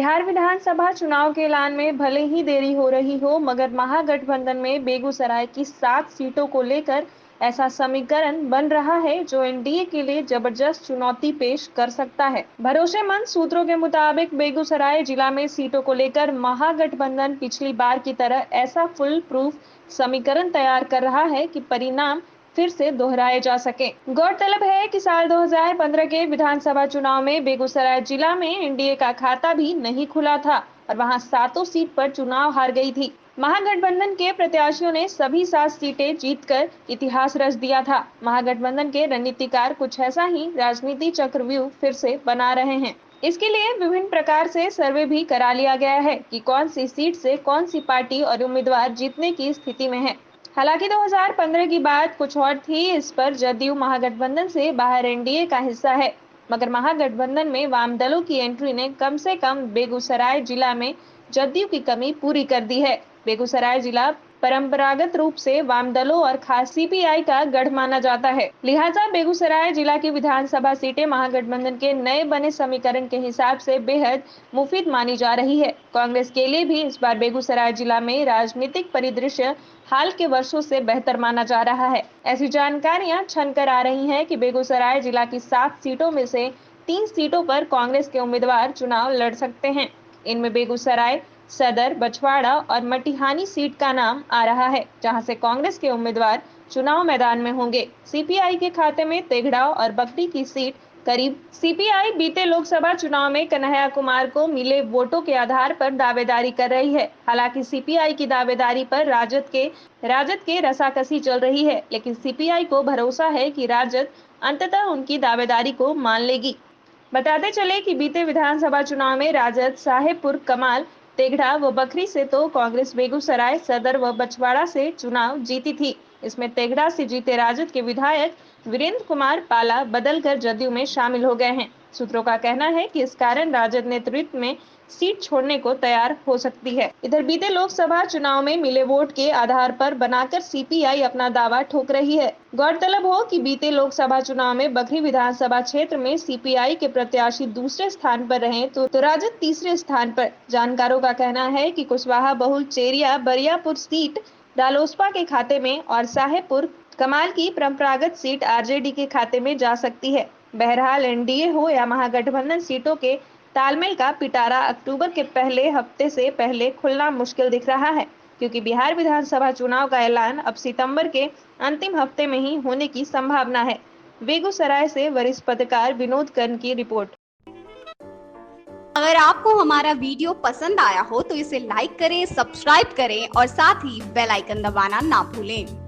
बिहार विधानसभा चुनाव के ऐलान में भले ही देरी हो रही हो, मगर महागठबंधन में बेगूसराय की 7 सीटों को लेकर ऐसा समीकरण बन रहा है जो एनडीए के लिए जबरदस्त चुनौती पेश कर सकता है। भरोसेमंद सूत्रों के मुताबिक बेगूसराय जिला में सीटों को लेकर महागठबंधन पिछली बार की तरह ऐसा फुल प्रूफ समीकरण तैयार कर रहा है कि परिणाम फिर से दोहराए जा सके। गौरतलब है कि साल 2015 के विधानसभा चुनाव में बेगूसराय जिला में एनडीए का खाता भी नहीं खुला था और वहां 7 सीट पर चुनाव हार गई थी। महागठबंधन के प्रत्याशियों ने सभी 7 सीटें जीतकर इतिहास रच दिया था। महागठबंधन के रणनीतिकार कुछ ऐसा ही राजनीति चक्रव्यूह फिर से बना रहे हैं। इसके लिए विभिन्न प्रकार से सर्वे भी करा लिया गया है कि कौन सी सीट से कौन सी पार्टी और उम्मीदवार जीतने की स्थिति में है। हालांकि 2015 की बात कुछ और थी। इस पर जदयू महागठबंधन से बाहर एनडीए का हिस्सा है, मगर महागठबंधन में वाम दलों की एंट्री ने कम से कम बेगूसराय जिला में जदयू की कमी पूरी कर दी है। बेगूसराय जिला परंपरागत रूप से वाम दलों और खास सीपीआई का गढ़ माना जाता है, लिहाजा बेगूसराय जिला की विधानसभा सीटें महागठबंधन के नए बने समीकरण के हिसाब से बेहद मुफीद मानी जा रही है। कांग्रेस के लिए भी इस बार बेगूसराय जिला में राजनीतिक परिदृश्य हाल के वर्षों से बेहतर माना जा रहा है। ऐसी जानकारियां छनकर आ रही हैं कि बेगूसराय जिला की 7 सीटों में से 3 सीटों पर कांग्रेस के उम्मीदवार चुनाव लड़ सकते हैं। इनमें बेगूसराय, सदर, बछवाड़ा और मटिहानी सीट का नाम आ रहा है, जहां से कांग्रेस के उम्मीदवार चुनाव मैदान में होंगे। सीपीआई के खाते में तेघड़ा और बकरी की सीट करीब। सीपीआई बीते लोकसभा चुनाव में कन्हैया कुमार को मिले वोटों के आधार पर दावेदारी कर रही है। हालांकि सीपीआई की दावेदारी पर राजद के रसाकसी चल रही है, लेकिन सीपीआई को भरोसा है कि राजद अंततः उनकी दावेदारी को मान लेगी। बताते चले कि बीते विधानसभा चुनाव में राजद साहेबपुर, कमाल, तेघड़ा व बखरी से तो कांग्रेस बेगूसराय, सदर व बछवाड़ा से चुनाव जीती थी। इसमें तेघड़ा से जीते राजद के विधायक वीरेंद्र कुमार पाला बदलकर जदयू में शामिल हो गए हैं। सूत्रों का कहना है कि इस कारण राजद नेतृत्व में सीट छोड़ने को तैयार हो सकती है। इधर बीते लोकसभा चुनाव में मिले वोट के आधार पर बनाकर सीपीआई अपना दावा ठोक रही है। गौरतलब हो कि बीते लोकसभा चुनाव में बखरी विधानसभा क्षेत्र में सीपीआई के प्रत्याशी दूसरे स्थान पर रहे तो राजद तीसरे स्थान पर। जानकारों का कहना है कि कुशवाहा बहुल चेरिया बरियापुर सीट रालोसपा के खाते में और साहेबपुर कमाल की परंपरागत सीट आरजेडी के खाते में जा सकती है। बहरहाल एनडीए हो या महागठबंधन, सीटों के तालमेल का पिटारा अक्टूबर के पहले हफ्ते से पहले खुलना मुश्किल दिख रहा है, क्योंकि बिहार विधानसभा चुनाव का ऐलान अब सितंबर के अंतिम हफ्ते में ही होने की संभावना है। बेगूसराय से वरिष्ठ पत्रकार विनोद कर्ण की रिपोर्ट। अगर आपको हमारा वीडियो पसंद आया हो तो इसे लाइक करें, सब्सक्राइब करें और साथ ही बेल आइकन दबाना ना भूलें।